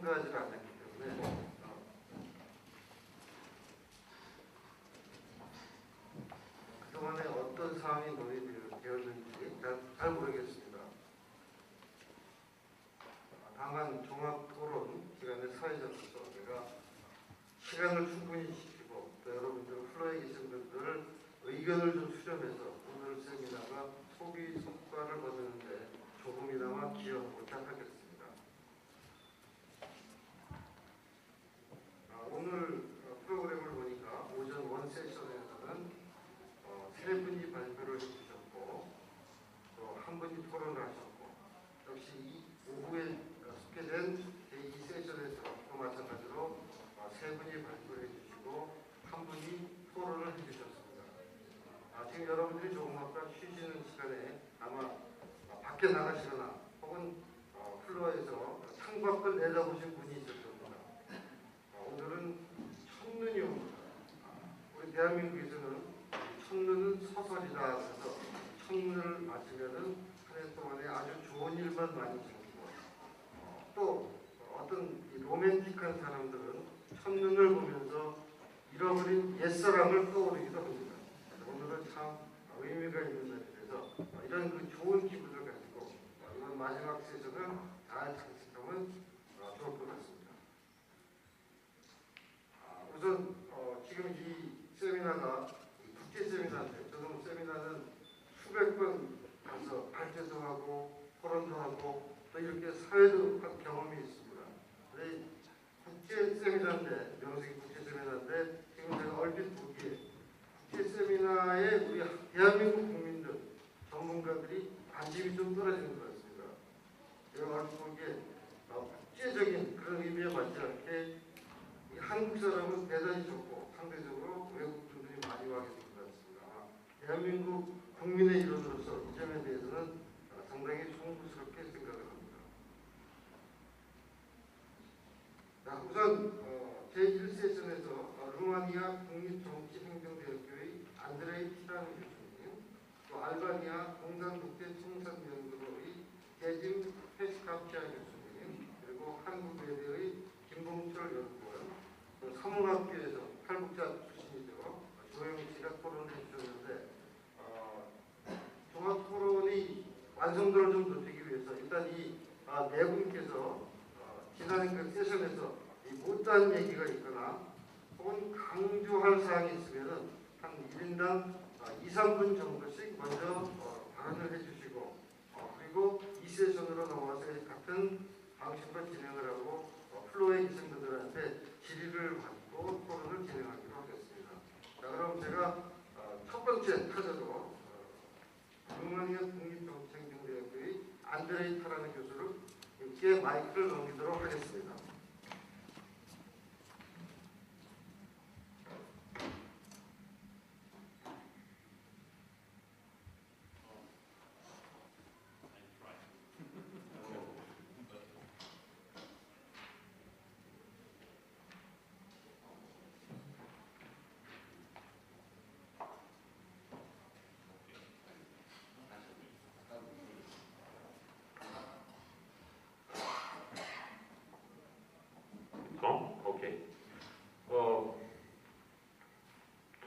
참가하지 않았기 때문에 그동안에 어떤 사항이 논의되었는지 잘 모르겠습니다. 다만 종합토론 기간의 사회자로서 제가 시간을 충분히 지키고 또 여러분들 플로에 계신 분들 의견을 좀 수렴해서 오늘 세미나가 소비 성과를 거두는데 조금이나마 기여를 부탁하겠습니다. 오늘 프로그램을 보니까 오전 원 세션에서는 세 분이 발표를 해주셨고 또 한 분이 토론을 하셨고 역시 오후에 속해된 제2 세션에서 또 마찬가지로 세 분이 발표를 해주시고 한 분이 토론을 해주셨습니다. 지금 여러분들이 조금 아까 쉬시는 시간에 아마 밖에 나가시거나 혹은 플로어에서 창밖을 내다보신 분이 있을 겁니다. 오늘은 첫눈이 옵니다. 우리 대한민국에서는 첫눈은 서설이다 해서 첫눈을 맞으면은 한 해 동안에 아주 좋은 일만 많이 생기고 또 어떤 로맨틱한 사람들은 첫눈을 보면서 잃어버린 옛사랑을 떠오르기도 합니다. 오늘은 참 의미가 있는 날이라서 이런 그 좋은 기분을 가지고 이번 마지막 세션을 잘 장식하면 좋을 것 같습니다. 우선 지금 이 세미나가 국제 세미나인데 저는 세미나는 수백 번 가서 발제도 하고 토론도 하고 또 이렇게 사회도 한 경험이 있습니다. 근데 국제 세미나인데 명색이 국제 세미나인데 지금 제가 얼핏 보기에 국제 세미나에 우리 대한민국 국민들 전문가들이 관심이 좀 떨어지는 것 같습니다. 제가 얼핏 보기에 국제적인 그런 의미에 맞지 않게 한국 사람은 대단히 좋고 상대적으로 외국 분들이 많이 와 계신 것 같습니다. 대한민국 국민의 일원으로서 이 점에 대해서는 상당히 송구스럽게 생각을 합니다. 자, 우선 제1세션에서 루마니아 국립정치행정대학교의 안드레이 티라노 교수님, 또 알바니아 공산국제청산연구소의 제짐 페스카피아 교수님, 그리고 한국외대의 김봉철 연구원, 또 사문학교에서 탈북자 출신이죠. 조영희 씨가 토론을 해주셨는데 종합토론이 완성도를 좀 높이기 위해서 일단 이 네 분께서 지난 그 세션에서 이 못다한 얘기가 있거나 혹은 강조할 사항이 있으면은 한 1인당 2, 3분 정도씩 먼저 발언을 해주시고 그리고 이 세션으로 넘어가서 같은 방식으로 진행을 하고 플로에 계신 분들한테 질의를 받고 토론을 진행하기로 하겠습니다. 자, 그럼 제가 첫 번째 타자로 루마니아 국립정치행정대학교의 안드레이 타라노 교수께 마이크를 넘기도록 하겠습니다. Okay.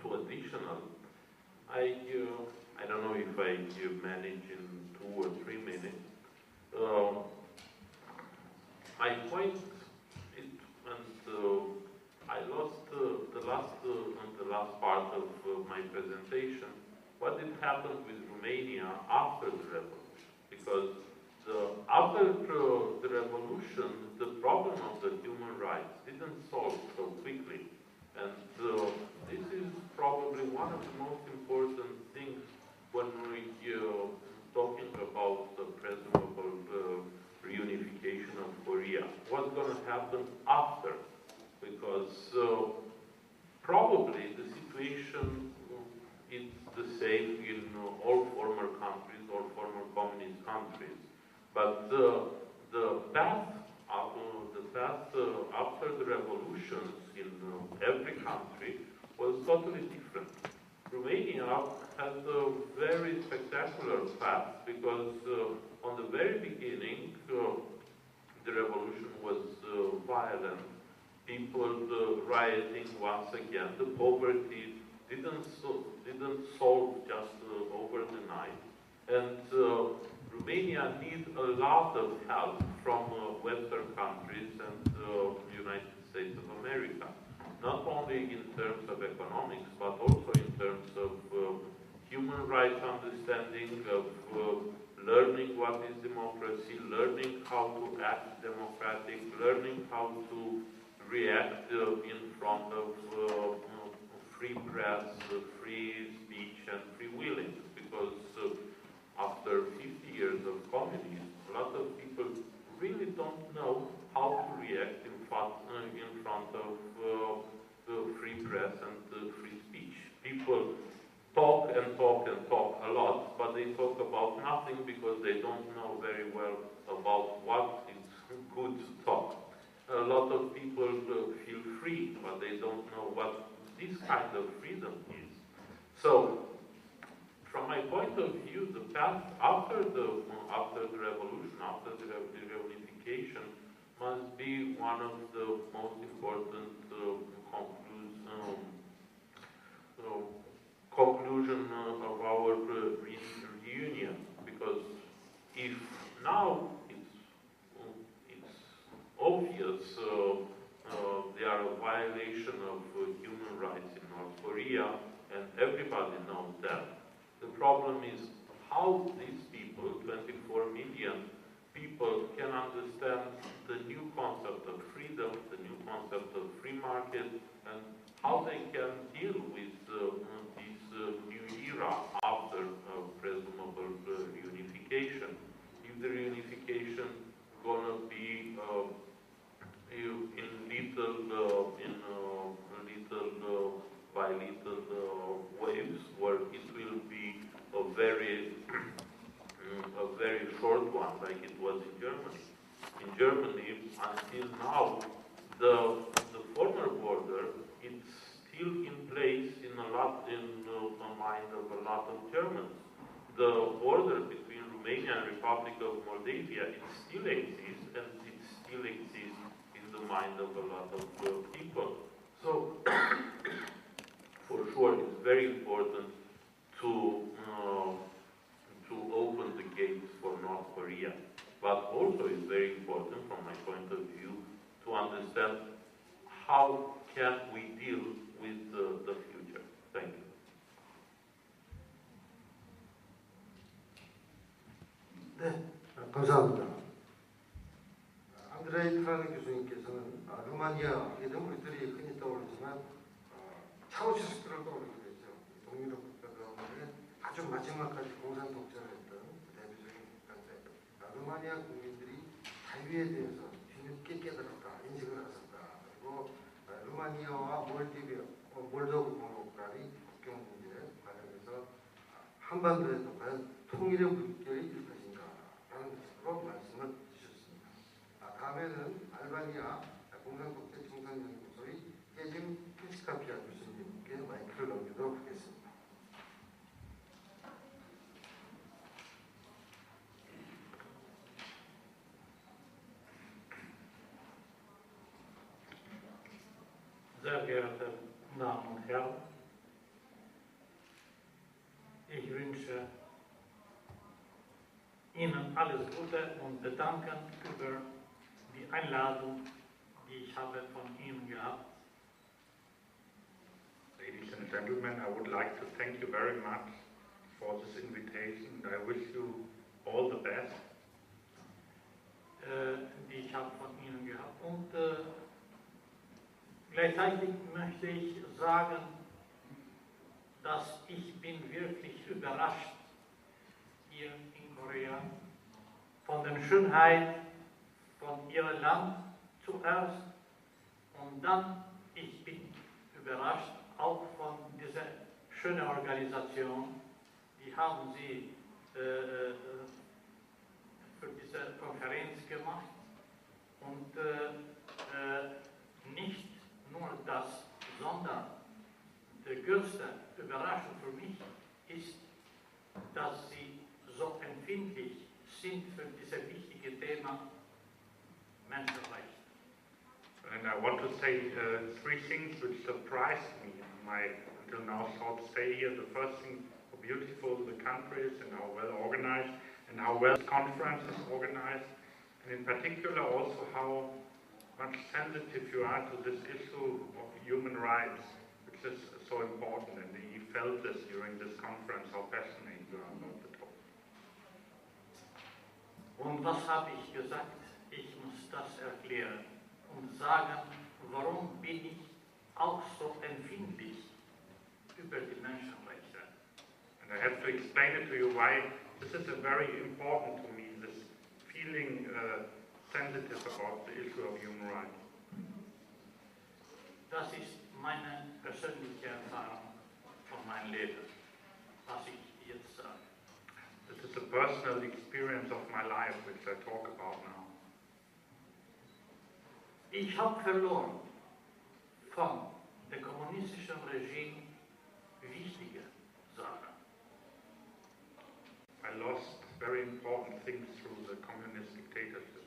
Two additional. I don't know if I manage in 2 or 3 minutes. My point is, and I lost the last part of my presentation. What did happen with Romania after the revolution? Because after the revolution, the problem of the human rights didn't solve so quickly. And this is probably one of the most important things when we're talking about the presumable reunification of Korea. What's going to happen after? Because probably the situation is the same in all former countries or former communist countries. But the path after the revolutions in every country was totally different. Romania has a very spectacular path because on the very beginning, the revolution was violent. People rioting once again. The poverty didn't solve just over the night. And Romania needs a lot of help from Western countries and United States of America. Not only in terms of economics, but also in terms of human rights understanding, of learning what is democracy, learning how to act democratic, learning how to react in front of free press, free speech, and free willing. Because after 50 years of communism, a lot of people really don't know how to react in front of the free press and free speech. People talk and talk and talk a lot, but they talk about nothing because they don't know very well about what is good to talk. A lot of people feel free, but they don't know what this kind of freedom is. So, from my point of view, the path after the revolution, after the reunification, must be one of the most important conclusion of our reunion. Because if now it's obvious there are a violation of human rights in North Korea, and everybody knows that. The problem is how these people, 24 million people, can understand the new concept of freedom, the new concept of free market, and how they can deal with this new era after presumable reunification. If the reunification gonna be little by little waves, or it will be a very short one, like it was in Germany. In Germany, until now, the former border, it's still in place in the mind of a lot of Germans. The border between Romania and Republic of Moldavia, it still exists, and it still exists in the mind of a lot of people. So, for sure, it's very important to open the gates for North Korea. But also it's very important, from my point of view, to understand how can we deal with the future. Thank you. 네, 감사합니다. 안드레이 트라는 교수님께서는 루마니아 하게 되면 우리들이 흔히 떠오르지만 차우셰스쿠를 떠올리게 되죠. 동유럽 국가 가운데 아주 마지막까지 공산 독재를 했던 대표적인 국가인데 루마니아 국민들이 자유에 대해서 뒤늦게 깨달았다, 인식을 하셨다. 그리고 루마니아와 몰도바 공화국 간의 국경 문제 관련해서 한반도에서 과연 통일의 물결이 일 것인가 라는 것으로 말씀을 주셨습니다. 다음에는 알바니아 공산독재 청산연구소의 깨짐 피스카피아 교수님께 마이크를 넘기도록 하겠습니다. Sehr geehrte Damen und Herren, ich wünsche Ihnen alles Gute und bedanken über die Einladung, die ich habe von Ihnen gehabt. Ladies and gentlemen, I would like to thank you very much for this invitation, and I wish you all the best. Die ich habe von Ihnen gehabt. Und gleichzeitig möchte ich sagen, dass ich bin wirklich überrascht hier in Korea von der Schönheit von Ihrem Land zuerst, und dann ich bin überrascht auch von dieser schönen Organisation, die haben Sie für diese Konferenz gemacht, und nicht nur das, sondern die größte Überraschung für mich ist, dass Sie so empfindlich sind für dieses wichtige Thema want to say three things which surprised me in my until now short stay here. The first thing, how beautiful the country is and how well organized and how well the conference is organized. And in particular also how much sensitive you are to this issue of human rights, which is so important. And he felt this during this conference, how passionate you are about the topic. Und was habe ich gesagt? Ich muss das erklären und sagen, warum bin ich auch so empfindlich über die Menschenrechte. And I have to explain it to you why this is very important to me, this feeling sensitive about the issue of human rights. Das ist meine persönliche Erfahrung von meinem Leben, was ich jetzt sage. This is a personal experience of my life, which I talk about now. Ich habe verloren von dem kommunistischen Regime wichtige Sachen. I lost very important things through the communist dictatorship.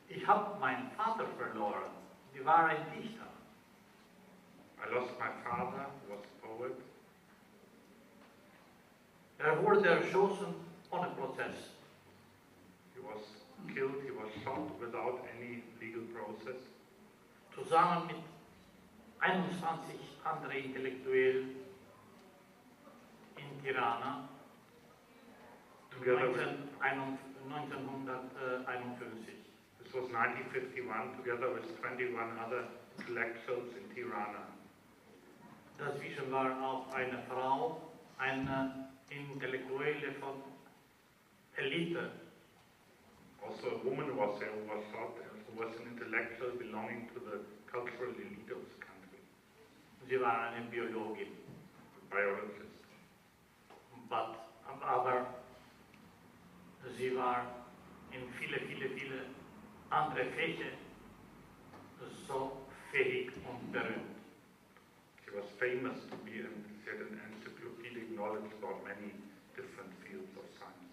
Ich habe meinen Vater verloren, der war ein Dichter. I lost my father, who was a poet. Wurde erschossen ohne Prozess. He was killed, he was shot without any legal process. Zusammen mit 21 anderen Intellektuellen in Tirana Together with, 1951. this was 1951, together with 21 other intellectuals in Tirana. Dazwischen war auch eine Frau, eine Intellektuelle von Elite. Also a woman was there who was shot, who was an intellectual belonging to the cultural elite of the country, Sie war eine Biologin. a biologist. Aber sie war in viele andere Fächer so fähig und berühmt. She was famous to be, and she had an encyclopedic knowledge about many different fields of science.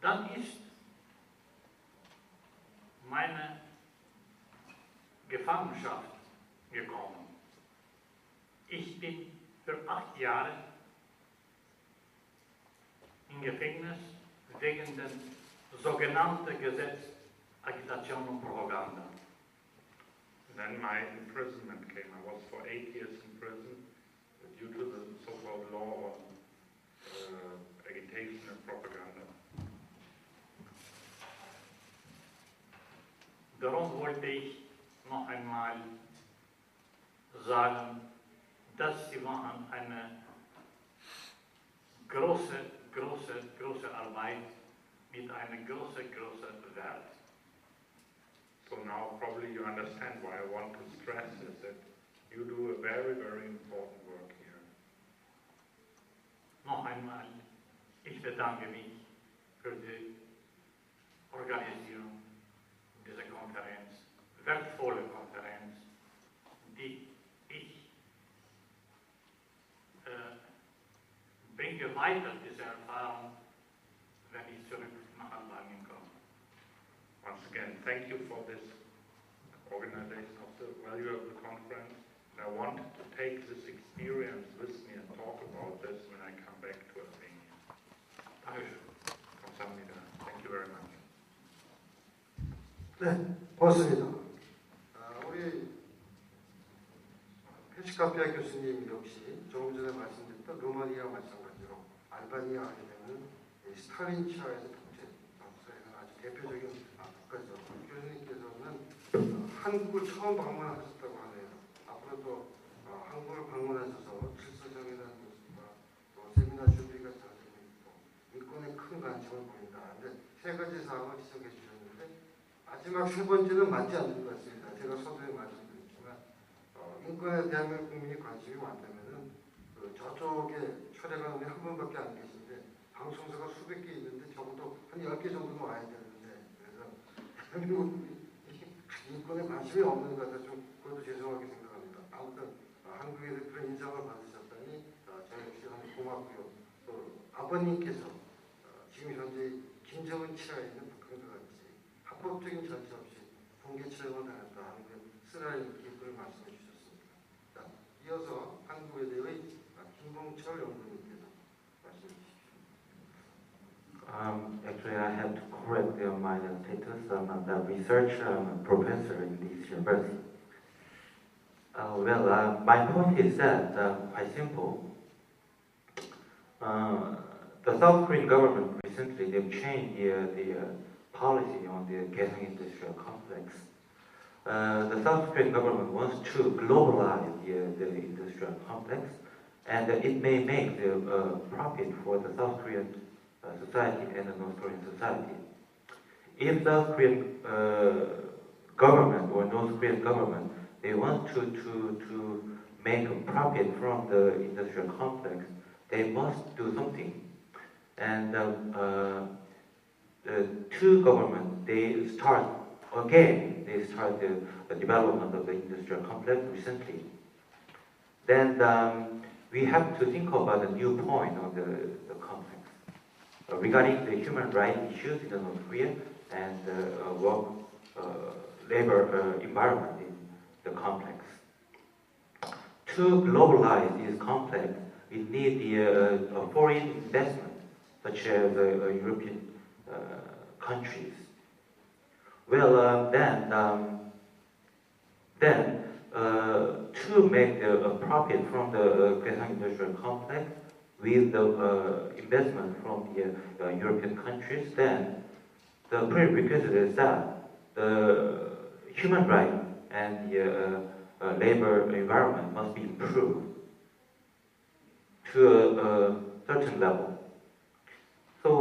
Dann ist meine Gefangenschaft gekommen. Ich bin für 8 Jahre im Gefängnis wegen dem sogenannten Gesetz Agitation und Propaganda. Then my imprisonment came. I was for 8 years in prison due to the so-called law on agitation and propaganda. Darum wollte ich noch einmal sagen, dass Sie machen eine große Arbeit mit einem großen Wert. So now probably you understand why I want to stress is that you do a very, very important work here. Noch einmal, ich bedanke mich für die Organisierung dieser Konferenz, wertvolle Konferenz, die ich bringe weiter diese Erfahrung, wenn ich zurück nach Albanien komme. Once again, thank you for this organization of the value of the conference. And I want to take this experience with me and talk about this when I come back to Albania. Dankeschön. 감사합니다. Thank you very much. 네, 고맙습니다. 우리 페시카피아 교수님 역시 조금 전에 말씀드렸던 루마니아와 마찬가지로 알바니아 하게 되면 스탈린 치하에서 독재 정서에서 아주 대표적인 국가죠. 교수님께서는 한국을 처음 방문하셨다고 하네요. 앞으로도 한국을 방문하셔서 질서정연한 모습과 또 세미나 준비가 잘 되고 있고 인권에 큰 관심을 보인다. 근데 3가지 사항을 지적해 주셨는데 마지막 3번째는 맞지 않는 것 같습니다. 제가 서두에 말씀드렸지만 인권에 대한민국 국민이 관심이 많다면은 저쪽에 철회관원이 한 분밖에 안 계신데 방송사가 수백 개 있는데 적어도 한 10개 정도는 와야 되는데 그래서 대한민국 인권에 관심이 없는 것 같아서 좀 그것도 죄송하게 생각합니다. 아무튼 한국에서 그런 인상을 받으셨다니 저 역시 아주 고맙고요. 또 아버님께서 지금 현재 김정은 치하에 있는 북한과 같이 합법적인 절차 없이 공개 채용을 당했다 하는 그 쓰라린 기록을 말씀해 주셨습니다. 자, 이어서 한국외대의 김봉철 연구원님께서 말씀해 주십시오. Actually, I have to correct my status. I'm a research professor in this university. My point is that quite simple. The South Korean government recently they've changed the policy on the Kaesong industrial complex. The South Korean government wants to globalize the industrial complex, and it may make the profit for the South Korean society and the North Korean society. If South Korean government or North Korean government they want to make a profit from the industrial complex, they must do something. And the two governments they start the development of the industrial complex recently. Then we have to think about a new point on the complex regarding the human rights issues in North Korea and work labor environment in the complex. To globalize this complex, we need the foreign investment, such as European countries. Well, then to make a profit from the Kaesong industrial complex with the investment from the European countries, then the prerequisite is that the human rights and the labor environment must be improved to a certain level. So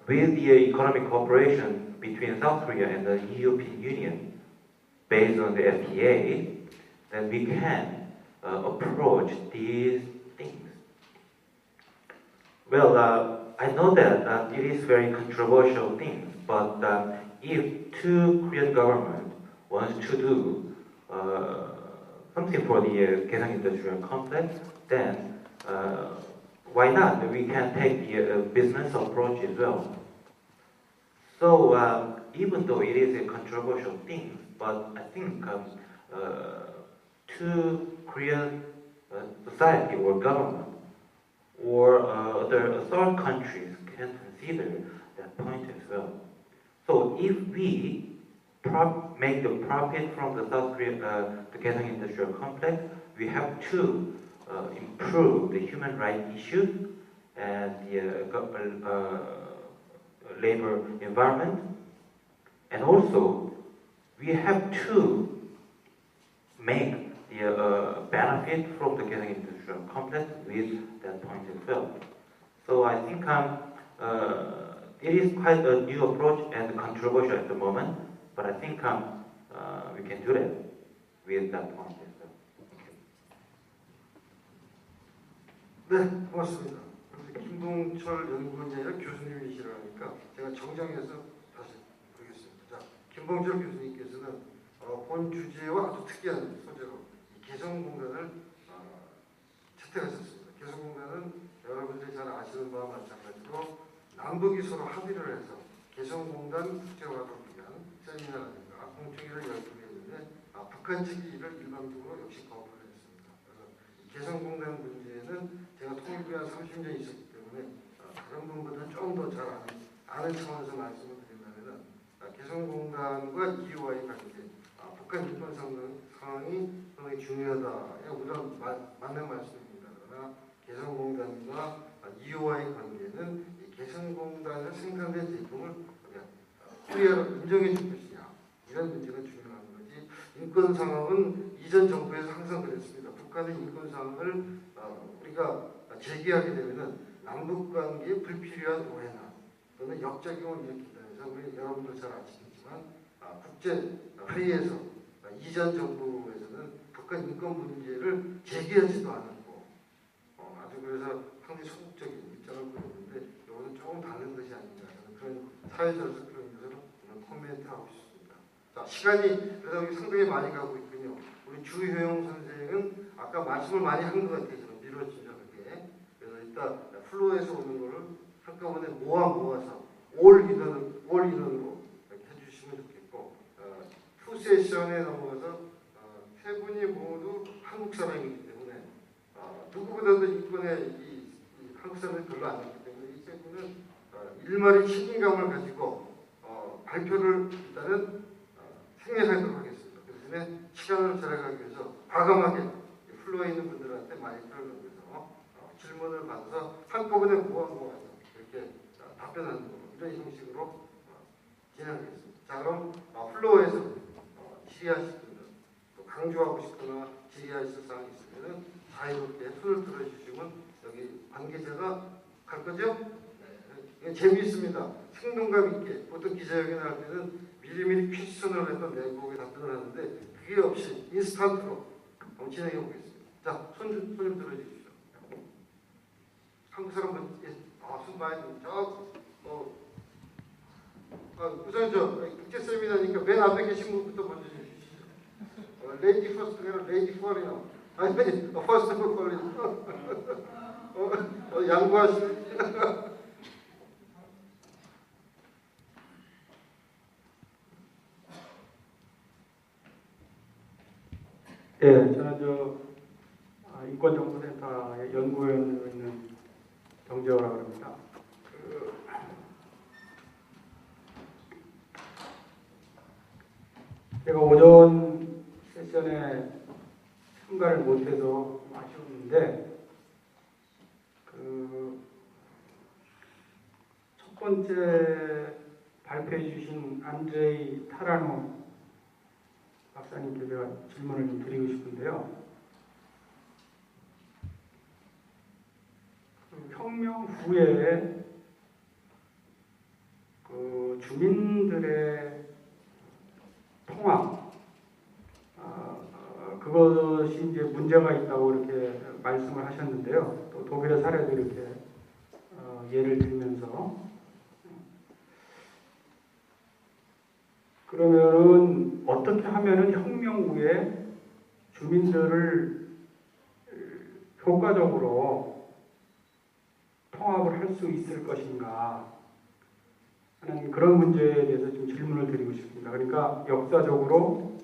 with the economic cooperation between South Korea and the European Union based on the FTA, then we can approach these things. Well, I know that it is very controversial thing, but if two Korean government wants to do something for the Kaesong industrial complex, then why not? We can take the business approach as well. So even though it is a controversial thing, but I think two Korean society or government or other third countries can consider that point as well. So if we make the profit from the South Korean, the Kaesong industrial complex, we have to improve the human rights issues and the labor environment, and also we have to make the benefit from the Kaesong industrial complex with that point as well. So I think it is quite a new approach and controversial at the moment, but I think we can do that with that point as well. 네, 고맙습니다. 우리 김봉철 연구원이 아니라 교수님이시라니까 제가 정정해서 다시 보겠습니다. 자, 김봉철 교수님께서는 본 주제와 아주 특이한 소재로 개성공단을 채택하셨습니다. 개성공단은 여러분들이 잘 아시는 바와 마찬가지로 남북이 서로 합의를 해서 개성공단 국제화를 위한 세미나라든가 공청회를 열기로 했는데 북한 측이 이를 일방적으로 역시 거부를 했습니다. 그래서 개성공단 문제는 제가 통일부에 한 30년 있었기 때문에 다른 분보다는 조금 더 잘 아는 차원에서 말씀을 드린다면 개성공단과 EU와의 관계, 북한 인권 상황이 상당히 중요하다. 우선 맞는 말씀입니다. 그러나 개성공단과 EU와의 관계는 이 개성공단에서 생산된 제품을 코리아로 인정해 줄 것이냐, 이런 문제가 중요한 거지. 인권 상황은 이전 정부에서 항상 그랬습니다. 북한의 인권 상황을 우리가 제기하게 되면은 남북 관계에 불필요한 오해나 또는 역작용을 일으킨다 해서 우리 여러분들 잘 아시겠지만 국제 회의에서 이전 정부에서는 북한 인권 문제를 제기하지도 않았고 아주 그래서 상당히 소극적인 입장을 보였는데 이거는 조금 다른 것이 아닌가 하는 그런 사회적으로 그런 것으로 코멘트하고 싶습니다. 자, 시간이 그래서 상당히 많이 가고 있군요. 우리 주효영 선생은 아까 말씀을 많이 한 것 같아요. 미뤄지저하게. 그래서 이따 플로에서 오는 거를 한꺼번에 모아서 올 인원으로 이렇게 해주시면 좋겠고 세션에 넘어가서 세 분이 모두 한국 사람이기 때문에 누구보다도 이번에 이 한국 사람이 별로 안 했기 때문에 이 세 분은 일말의 책임감을 가지고 발표를 일단은 생략하도록 하겠습니다. 그 대신에 시간을 절약하기 위해서 과감하게 플로어에 있는 분들한테 마이크를 넘겨서 질문을 받아서 한꺼번에 모아서 이렇게 답변하는 거 이런 형식으로 진행하겠습니다. 자, 그럼 플로어에서 질의하실 분들, 또 강조하고 싶거나 질의하실 사항이 있으면 자유롭게 손을 들어주시면 여기 관계자가 갈 거죠? 네. 재미있습니다. 생동감 있게 보통 기자회견을 할 때는 미리미리 퀴즈선을 해서 내국에 답변을 하는데 그게 없이 인스턴트로 한번 진행해 보겠습니다. 자, 손 좀 들어주십시오. 한국 사람은 손 많이 우선 국제 세미나니까 맨 앞에 계신 분부터 먼저 주시죠. 레이디 퍼스트가 아니라 레이디 퍼리나. 아니, 퍼스트 퍼리나. 양보하시는. 예, 저는 인권정보센터의 연구위원으로 있는 정재호라고 합니다. 제가 오전 세션에 참가를 못해서 좀 아쉬웠는데 첫 번째 발표해 주신 안드레이 타라노 박사님께 제가 질문을 좀 드리고 싶은데요. 혁명 후에 주민들의 통합, 그것이 이제 문제가 있다고 이렇게 말씀을 하셨는데요. 또 독일의 사례도 이렇게 예를 들면서 그러면은 어떻게 하면은 혁명 후에 주민들을 효과적으로 통합을 할 수 있을 것인가 하는 그런 문제에 대해서 좀 질문을 드리고 싶습니다. 그러니까 역사적으로,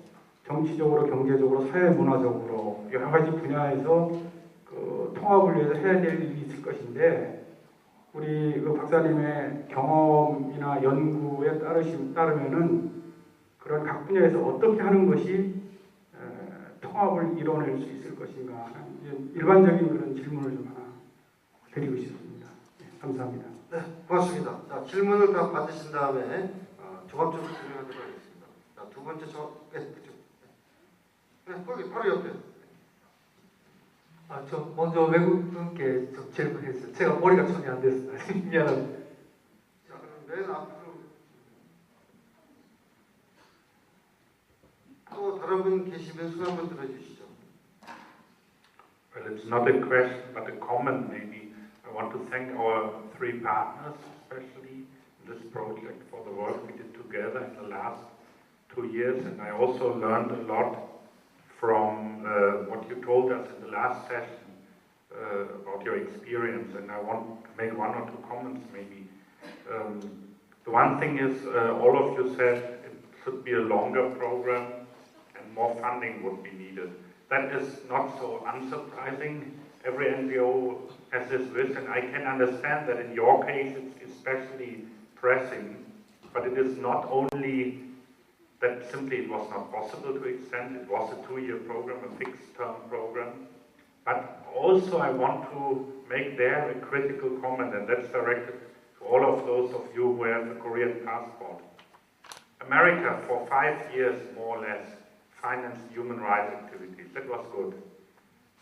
정치적으로, 경제적으로, 사회문화적으로 여러 가지 분야에서 통합을 위해서 해야 될 일이 있을 것인데 우리 박사님의 경험이나 연구에 따르면은 그런 각 분야에서 어떻게 하는 것이 통합을 이뤄낼 수 있을 것인가 하는 일반적인 그런 질문을 좀 하나 드리고 싶습니다. 네, 감사합니다. 네, 고맙습니다. 자, 질문을 다 받으신 다음에 종합적으로 진행하도록 하겠습니다. 자, 두 번째 거기 바로 옆에. 저 먼저 외국분께 좀 질문했어요. 제가 머리가 전혀 안 됐어요. 미안합니다. 자, 그럼 맨 앞으로 또 다른 분 계시면 손 한번 들어주시죠. Well, it's not a question, but a comment maybe. I want to thank our three partners, especially in this project, for the work we did together in the last 2 years. And I also learned a lot from what you told us in the last session about your experience. And I want to make 1 or 2 comments maybe. The one thing is, all of you said it should be a longer program and more funding would be needed. That is not so unsurprising. Every NGO has this wish, and I can understand that in your case it's especially pressing, but it is not only that simply it was not possible to extend, it was a 2-year program, a fixed-term program, but also I want to make there a critical comment, and that's directed to all of those of you who have a Korean passport. America, for 5 years more or less, financed human rights activities. That was good.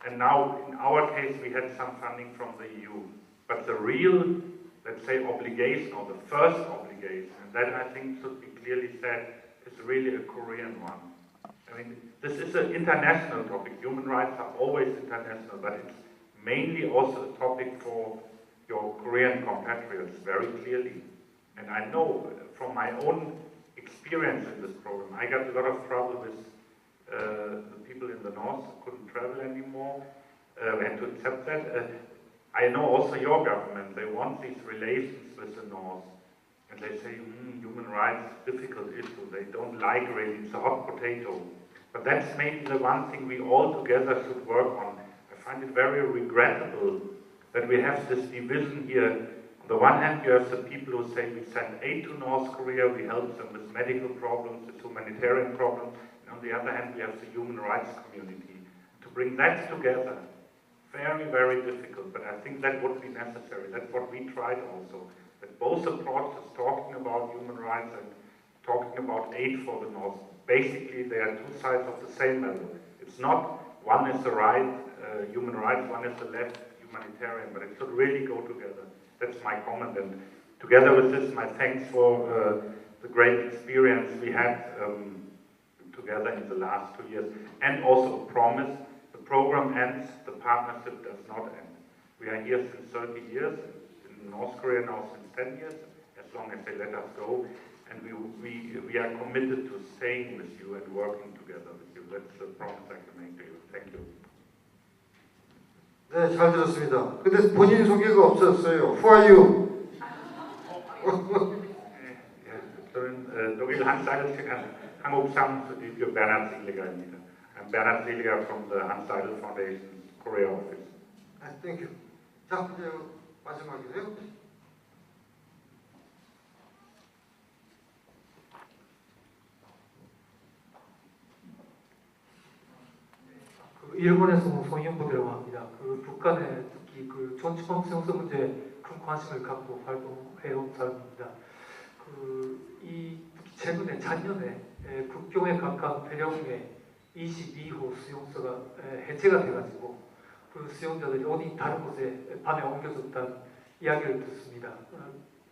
And now, in our case, we had some funding from the EU. But the real, let's say, obligation, or the first obligation, and that I think should be clearly said, is really a Korean one. I mean, this is an international topic. Human rights are always international, but it's mainly also a topic for your Korean compatriots, very clearly. And I know from my own experience in this program, I got a lot of trouble with the people in the north who couldn't travel anymore, and to accept that. I know also your government, they want these relations with the north. and they say, human rights, difficult issue, they don't like really, it's a hot potato. But that's maybe the one thing we all together should work on. I find it very regrettable that we have this division here. On the one hand, you have the people who say we send aid to North Korea, we help them with medical problems, with humanitarian problems, and on the other hand, we have the human rights community. To bring that together, very, very difficult, but I think that would be necessary. That's what we tried also. That both approaches, talking about human rights and talking about aid for the North, basically they are two sides of the same medal. It's not one is the right, human rights, one is the left, humanitarian, but it should really go together. That's my comment, and together with this, my thanks for the great experience we had together in the last 2 years, and also a promise. The program ends, the partnership does not end. We are here since 30 years, in North Korea now since 10 years, as long as they let us go, and we are committed to staying with you and working together with you. That's the promise I can make to you. Thank you. 네, 잘 들었습니다. 근데 본인 소개가 없었어요. Who are you? 저는 독일 한사이드 한국 사무소의 베르나드 실리가입니다. I'm Bernhard Seliger from the Hans Seidel Foundation Korea office. Thank you. 자, 이제 마지막이네요. 일본에서 송영복이라고 합니다. 북한의 특히 전치범 수용소 문제에 큰 관심을 갖고 활동해온 사람입니다. 최근에 작년에 국경에 가까운 배령의 22호 수용소가 해체가 돼가지고 그 수용자들이 어디 다른 곳에 밤에 옮겨졌다는 이야기를 듣습니다.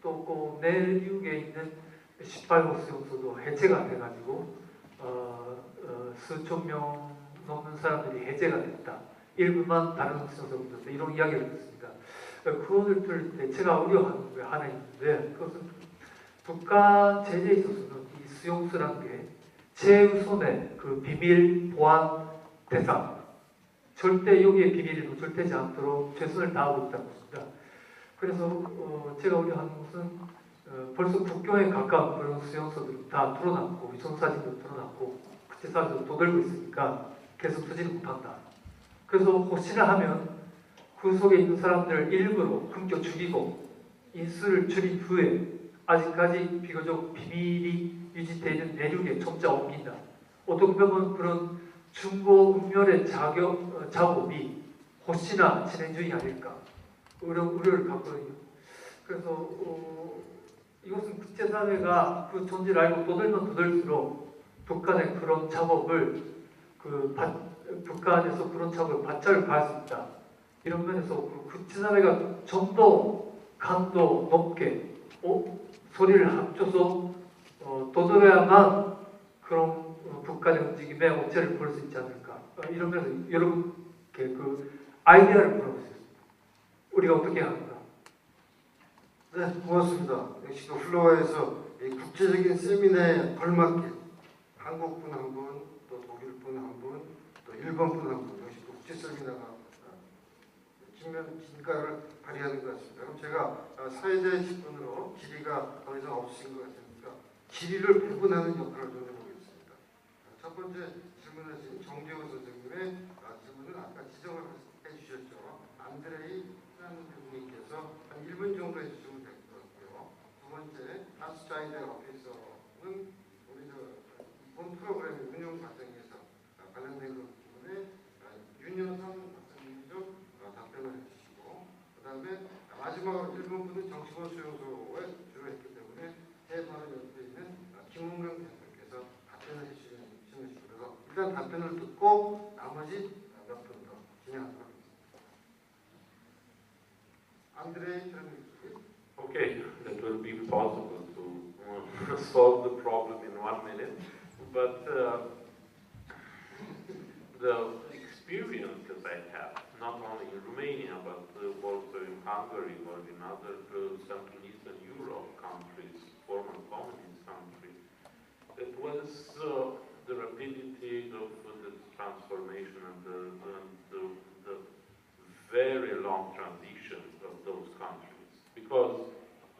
또 내륙에 있는 18호 수용소도 해체가 돼가지고 수천 명 넘는 사람들이 해제가 됐다. 일부만 다른 수용소에 옮겨졌다. 이런 이야기를 듣습니다. 그것을 들을 때 제가 우려하는 게 하나 있는데, 그것은 북한 제재에 있어서는 이 수용소라는 게 최우선의 비밀 보안 대상, 절대 여기에 비밀이 노출되지 않도록 최선을 다하고 있다고 했습니다. 그래서 제가 우려하는 것은 벌써 국경에 가까운 그런 수용소들이 다 드러났고, 위성사진도 드러났고, 국제사회도 떠들고 있으니까 계속 쓰지는 못한다. 그래서 혹시나 하면 그 속에 있는 사람들을 일부러 굶겨 죽이고 인수를 줄인 후에 아직까지 비교적 비밀이 유지되어 있는 내륙에 점차 옮긴다. 어떻게 보면 그런 중고 은멸의 작업이 혹시나 진행 중이 아닐까 우려를 갖거든요. 그래서 이것은 국제사회가 그 존재를 알고 떠들면 떠들수록 북한의 그런 작업을 북한에서 그런 작업을 바짝을 가할 수 있다. 이런 면에서 국제사회가 좀 더 강도 높게 소리를 합쳐서 떠들어야만 그런 북한의 움직임에 억제를 볼 수 있지 않을까. 이런 면에서 여러분께 아이디어를 물어보겠습니다. 우리가 어떻게 합니까? 네, 고맙습니다. 역시 플로어에서 국제적인 세미나에 걸맞게 한국분 한 분, 또 독일분 한 분, 또 일본분 한 분, 역시 국제 세미나가 진가를 발휘하는 것 같습니다. 그럼 제가 사회자의 직분으로 질의가 더 이상 없으신 것 같으니까 질의를 배분하는 역할을 좀 해보겠습니다. 첫 번째 질문하신 정재호 선생님의 질문은 아까 지적을 해주셨죠. 안드레이 프란드님께서 한 1분 정도 해주시면 될 것 같고요. 두 번째 한스 자이델 어피서는 우리 본 프로그램 운영 과정에서 관련된 것 때문에 윤여선 박사님이 좀 답변을 해주시고, 그 다음에 마지막으로 1분분은 정치권 수용소에 주로 했기 때문에 제 바로 옆에 있는 김은경 대표께서 답변을 해주시는 식으로, 그래서 일단 답변을 듣고 나머지 몇 분 더 진행하도록 하겠습니다. 안드레이 트라미키. Okay, that will be possible to solve the problem in 1 minute, but the experiences I have, not only in Romania, but also in Hungary or in other Central and Eastern Europe countries, former communist countries, it was the rapidity of the transformation and the very long transition of those countries. Because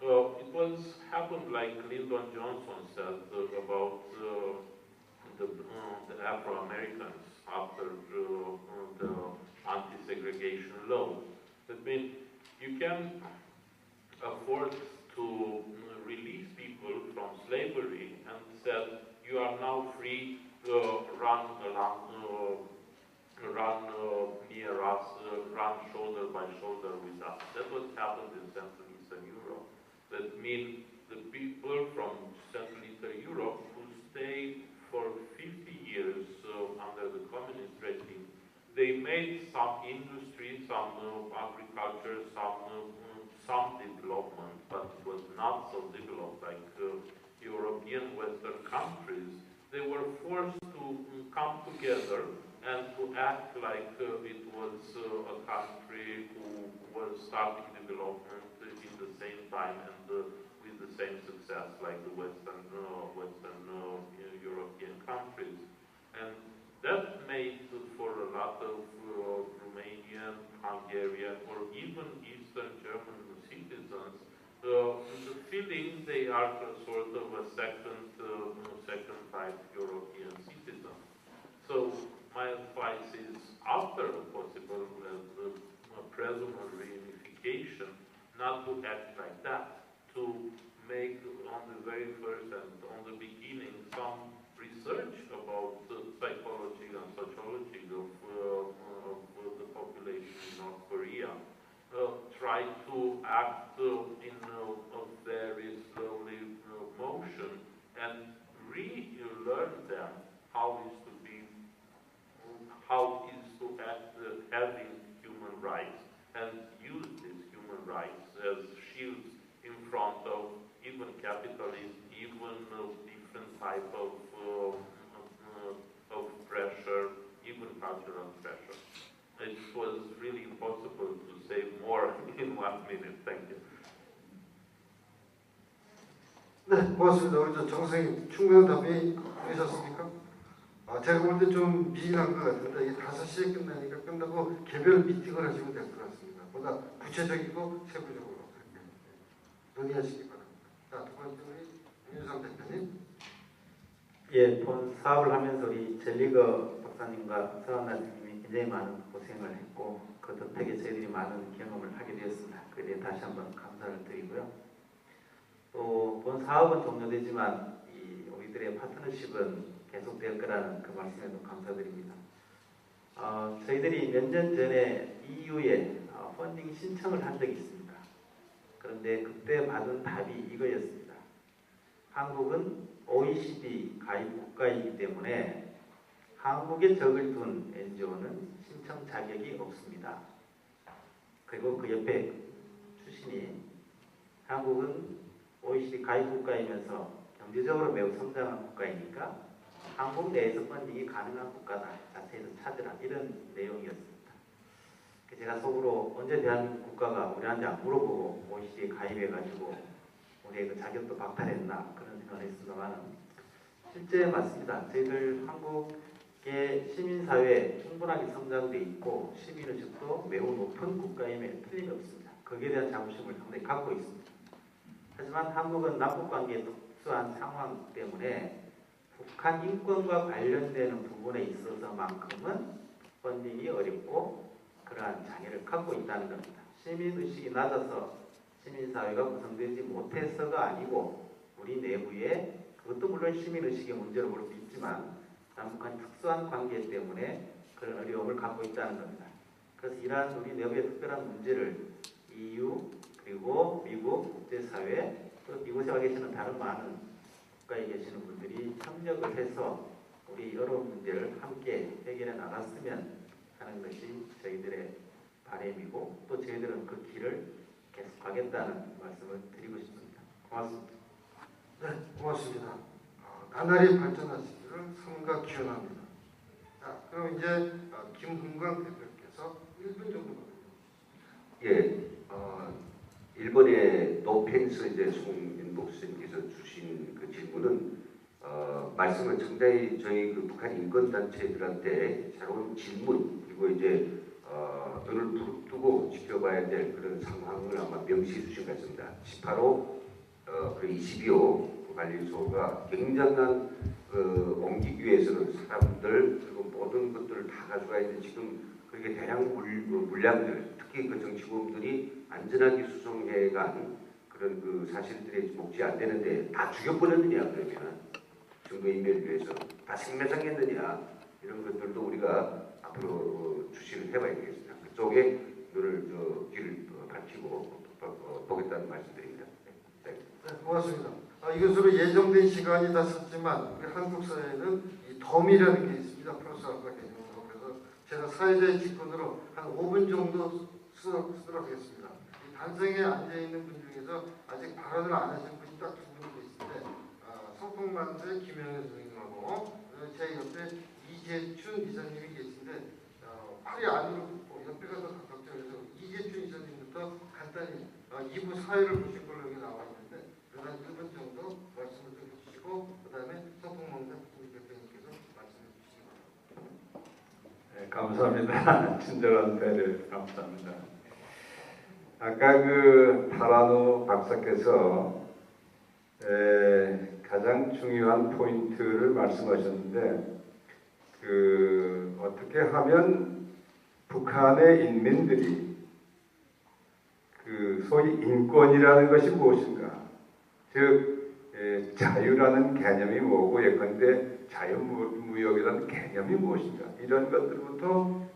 it was happening happened like Lyndon Johnson said about the Afro-Americans after the anti-segregation law. That means you can afford to release people from slavery and said you are now free to run near us, run shoulder by shoulder with us. That's what happened in Central Eastern Europe. That means the people from Central Eastern Europe who stayed for 50 years under the communist regime, they made some industry, some agriculture, some development, but it was not so developed like European Western countries. They were forced to come together and to act like it was a country who was starting development in the same time and with the same success like the Western European countries. And that made for a lot of Romanian, Hungarian, or even Eastern German citizens the feeling they are sort of a second-type European citizen. So my advice is, after a possible presumed reunification, not to act like that, to make on the very first and on the beginning some research about the psychology and sociology of the population in North Korea. Try to act in a very slowly motion and relearn them how is to act having human rights and use these human rights as shields in front of even capitalism, even different type of pressure, even cultural pressure. It was really impossible to say more in 1 minute. Thank you. 네, 고맙습니다. 우리 정선생님 충분한 답이 되셨습니까? 제가 볼 때 좀 미진한 것 같은데 이게 5시에 끝나니까 끝나고 개별 미팅을 하시면 될 것 같습니다. 보다 구체적이고 세부적으로 논의하시기 바랍니다. 자, 두 번째 우리 윤유상 대표님. 예, 본 사업을 하면서 우리 젤리거 박사님과 서한나 선생님이 굉장히 많은 고생을 했고 그 덕택에 저희들이 많은 경험을 하게 되었습니다. 그에 대해 다시 한번 감사를 드리고요. 또 본 사업은 종료되지만 우리들의 파트너십은 계속될 거라는 그 말씀에도 감사드립니다. 저희들이 몇 년 전에 EU에 펀딩 신청을 한 적이 있습니다. 그런데 그때 받은 답이 이거였습니다. 한국은 OECD 가입 국가이기 때문에 한국에 적을 둔 NGO는 신청 자격이 없습니다. 그리고 그 옆에 추신이 한국은 OECD 가입 국가이면서 경제적으로 매우 성장한 국가이니까 한국 내에서 펀딩이 가능한 국가다. 자체에서 찾으라. 이런 내용이었습니다. 제가 속으로 언제 대한민국 국가가 우리한테 안 물어보고 OECD에 가입해가지고 우리의 그 자격도 박탈했나 그런 생각을 했습니다만 실제 맞습니다. 저희들 한국의 시민사회 충분하게 성장돼 있고 시민의식도 매우 높은 국가임에 틀림없습니다. 거기에 대한 자부심을 상당히 갖고 있습니다. 하지만 한국은 남북관계의 특수한 상황 때문에 북한 인권과 관련되는 부분에 있어서만큼은 펀딩이 어렵고 그러한 장애를 갖고 있다는 겁니다. 시민의식이 낮아서 시민사회가 구성되지 못해서가 아니고 우리 내부에 그것도 물론 시민의식의 문제로 볼 수 있지만 남북한 특수한 관계 때문에 그런 어려움을 갖고 있다는 겁니다. 그래서 이러한 우리 내부의 특별한 문제를 EU 그리고 미국 국제사회 또 이곳에 와 계시는 다른 많은 국가에 계시는 분들이 협력을 해서 우리 어려운 문제를 함께 해결해 나갔으면 하는 것이 저희들의 바람이고 또 저희들은 그 길을 계속 가겠다는 말씀을 드리고 싶습니다. 고맙습니다. 네, 고맙습니다. 나날이 발전하시기를 삼가 기원합니다. 자, 그럼 이제 김흥광 대표께서 1분 정도 예, 일본의 노펜스 이제 송인복 선생님께서 주신 그 질문은 말씀은 상당히 저희 그 북한 인권단체들한테 잘 온 질문 그리고 이제 눈을 부릅뜨고 지켜봐야 될 그런 상황을 아마 명시해 주신 것 같습니다. 18호 그 22호 관리소가 굉장한 옮기기 위해서는 사람들 그리고 모든 것들을 다 가져가야 되는 지금 그렇게 대량 물량들 특히 그 정치범들이 안전하게 수송해간 그런 그 사실들이 복지 안 되는데 다 죽여버렸느냐 그러면 증거인멸을 위해서 다 생매장했느냐 이런 것들도 우리가 앞으로 주시를 해봐야 되겠습니다. 그쪽에 눈을 귀를 밝히고 보겠다는 말씀드립니다. 네. 네, 고맙습니다. 이것으로 예정된 시간이 다 찼지만 우리 한국 사회는 이 덤이라는 게 있습니다. 플러스 알파 개념으로. 그래서 제가 사회자의 직권으로 한 5분 정도 쓰도록 하겠습니다. 이 단성에 앉아있는 분 중에서 아직 발언을 안 하신 분이 딱 두 분 계신데 성폭만대 김영현 선생님하고 제 옆에 이재춘 이사님이 계신데 팔이 안으로 굽고 옆에가 더 가깝죠. 그래서 이재춘 이사님부터 간단히 2부 사회를 보신 걸로 여기 나와 있는데 한 1분 정도 말씀을 좀 해주시고 그 다음에 성폭만대 대표님께서 말씀해 주시기 바랍니다. 네, 감사합니다. 친절한 배려 감사합니다. 아까 그 파라노 박사께서 가장 중요한 포인트를 말씀하셨는데 어떻게 하면 북한의 인민들이 소위 인권이라는 것이 무엇인가, 즉 자유라는 개념이 뭐고 예컨대 자유무역이라는 개념이 무엇인가 이런 것들부터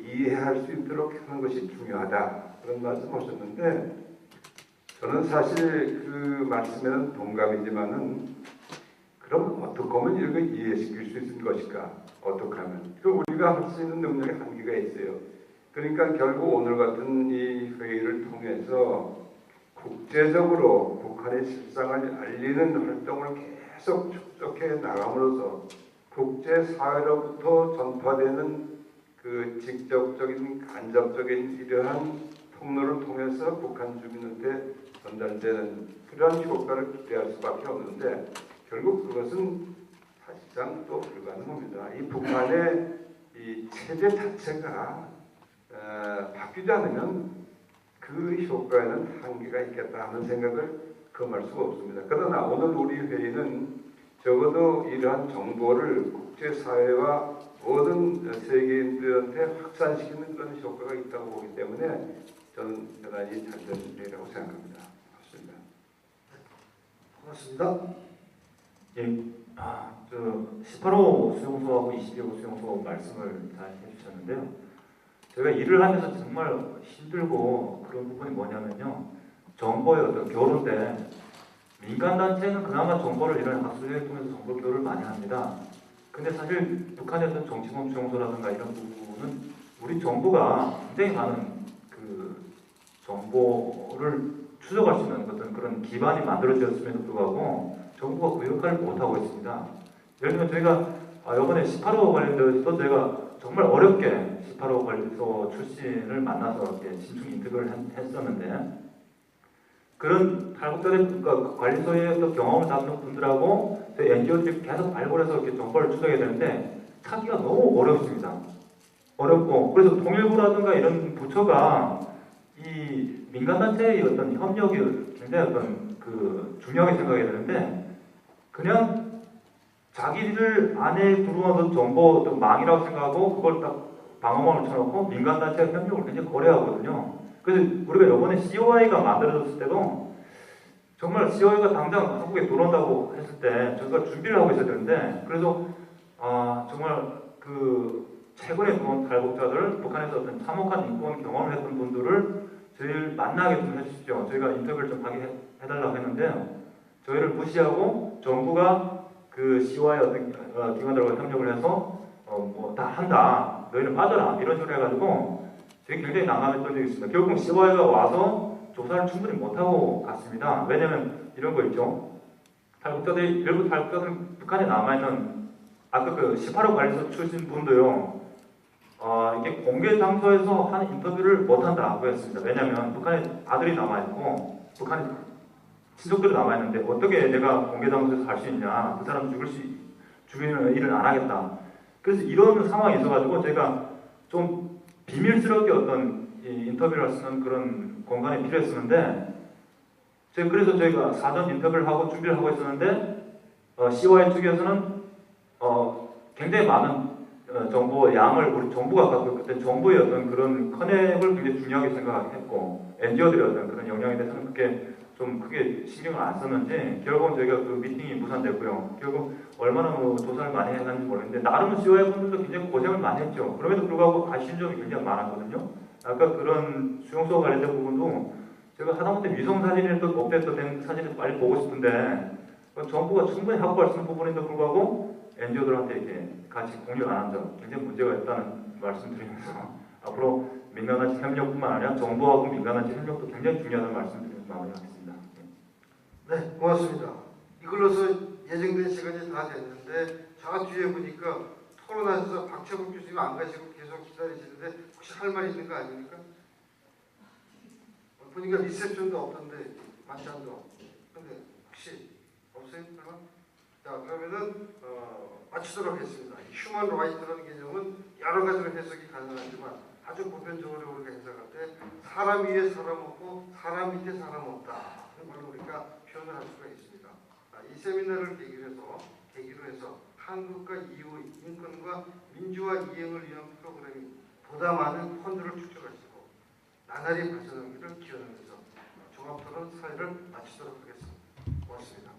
이해할 수 있도록 하는 것이 중요하다 그런 말씀하셨는데 저는 사실 그 말씀에는 동감이지만은 그럼 어떻게 하면 이런 걸 이해시킬 수 있을 것일까? 어떻게 하면? 우리가 할 수 있는 능력에 한계가 있어요. 그러니까 결국 오늘 같은 이 회의를 통해서 국제적으로 북한의 실상을 알리는 활동을 계속 축적해 나감으로써 국제사회로부터 전파되는 그 직접적인 간접적인 이러한 통로를 통해서 북한 주민한테 전달되는 그러한 효과를 기대할 수밖에 없는데 결국 그것은 사실상 또 불가능합니다. 이 북한의 이 체제 자체가 바뀌지 않으면 그 효과에는 한계가 있겠다 하는 생각을 금할 수가 없습니다. 그러나 오늘 우리 회의는 적어도 이러한 정보를 국제사회와 모든 세계인들한테 확산시키는 그런 효과가 있다고 보기 때문에 저는 대단히 잘 된 회의라고 생각합니다. 고맙습니다. 고맙습니다. 예, 18호 수용소하고 22호 수용소 말씀을 잘 해주셨는데요. 제가 일을 하면서 정말 힘들고 그런 부분이 뭐냐면요. 정보의 어떤 교류 때 민간단체는 그나마 정보를 이런 학술회의를 통해서 정보 교류를 많이 합니다. 근데 사실 북한의 어떤 정치범 수용소라든가 이런 부분은 우리 정부가 굉장히 많은 그 정보를 추적할 수 있는 어떤 그런 기반이 만들어졌음에도 불구하고 정부가 그 역할을 못하고 있습니다. 예를 들면 저희가 이번에 18호 관련돼서 제가 정말 어렵게 18호 관리소 출신을 만나서 이렇게 신중 인터뷰를 했었는데 그런 탈북자들 관리소의 또 경험을 담는 분들하고 저희 NGO들이 계속 발굴해서 이렇게 정보를 추적해야 되는데 찾기가 너무 어렵습니다. 어렵고 그래서 통일부라든가 이런 부처가 이 민간단체의 어떤 협력이 굉장히 어떤 그 중요하게 생각해야 되는데 그냥 자기들 안에 들어오는 정보 어떤 망이라고 생각하고 그걸 딱 방어망을 쳐놓고 민간단체와 협력을 굉장히 거래하거든요. 그래서 우리가 이번에 COI가 만들어졌을 때도 정말 COI가 당장 한국에 들어온다고 했을 때 저희가 준비를 하고 있어야 되는데 그래서 정말 그 최근에 들어온 탈북자들 북한에서 어떤 참혹한 인권 경험을 했던 분들을 저희를 만나게 좀 해주십시오. 저희가 인터뷰를 좀 하게 해달라고 했는데요. 저희를 무시하고 정부가 그 COI 어떤 기관들과 협력을 해서 뭐 다 한다. 너희는 빠져라. 이런 식으로 해가지고 저희 굉장히 난감했던 적이 있습니다. 결국 COI가 와서 조사를 충분히 못하고 갔습니다. 왜냐면 이런 거 있죠. 탈북자들이 일부 탈북자들은 북한에 남아있는 아까 그 18호 관리소 출신 분도요. 이게 공개 장소에서 한 인터뷰를 못한다고 했습니다. 왜냐하면 북한에 아들이 남아있고 북한에 친족들이 남아있는데 어떻게 내가 공개 장소에서 할 수 있냐. 그 사람 죽이는 일은 안 하겠다. 그래서 이런 상황이 있어가지고 제가 좀 비밀스럽게 어떤 인터뷰를 할 수 있는 그런 공간이 필요했었는데 그래서 저희가 사전 인터뷰를 하고 준비를 하고 있었는데 CY 측에서는 굉장히 많은 정보 양을 우리 정부가 갖고 그때 정부의 어떤 그런 커넥을 굉장히 중요하게 생각했고 NGO들의 어떤 그런 영향에 대해서는 그게 좀 크게 신경을 안 썼는지 결국은 저희가 그 미팅이 무산됐고요. 결국 얼마나 조사를 많이 했는지 모르겠는데 나름 CY 분들도 굉장히 고생을 많이 했죠. 그럼에도 불구하고 아쉬운 점이 굉장히 많았거든요. 아까 그런 수용소 관련된 부분도 제가 하다못해 위성 사진에도 업데이트된 사진을 빨리 보고 싶은데 정부가 충분히 확보할 수 있는 부분인데도 불구하고 NGO들한테 이렇게 같이 공유를 안 한 점 굉장히 문제가 있다는 말씀드리면서 앞으로 민간단체 협력뿐만 아니라 정부하고 민간단체 협력도 굉장히 중요하다는 말씀드리면서 마무리하겠습니다. 네, 고맙습니다. 이걸로서 예정된 시간이 다 됐는데 저 뒤에 보니까 토론하셔서 박철국 교수님 안 가시고 계속 기다리시는데 혹시 할 말 있는 거 아닙니까? 보니까 리셉션도 없던데 만찬도. 근데 혹시 없어요? 그러면? 자, 그러면은 마치도록 하겠습니다. 휴먼 라이트라는 개념은 여러 가지로 해석이 가능하지만 아주 보편적으로 우리가 해석할 때 사람 위에 사람 없고 사람 밑에 사람 없다. 그걸 우리가 표현을 할 수가 있습니다. 이 세미나를 계기로 해서 한국과 EU의 인권과 민주화 이행을 위한 프로그램이 보다 많은 펀드를 축적하시고 나날이 발전하기를 기원하면서 종합토론 사회를 마치도록 하겠습니다. 고맙습니다.